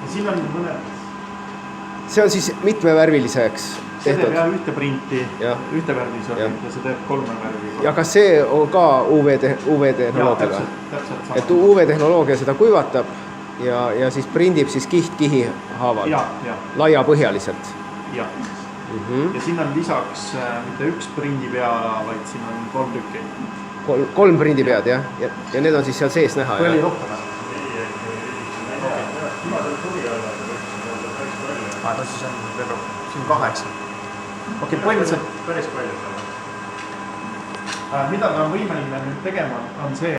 Ja siin on mõned... See on siis mitmevärviliseks see tehtud. teeb jah ühte printi, ühte värvis ja see teeb 3 värvi. Ja kas see on ka UV-tehnoloogiaga? Täpselt et UV-tehnoloogia seda kuivatab ja siis prindib siis kiht-kihi haaval laiapõhjaliselt. Ja siin on lisaks mitte üks prindipea, vaid siin on 3 tükki. 3 prindipead, jah? Ja need on siis seal sees näha? Või oli rohkem? No siis on veel rohkem. Siin on 8. Okei, põhimõtteliselt... Päris palju. Mida ta on võimeline nüüd tegema, on see,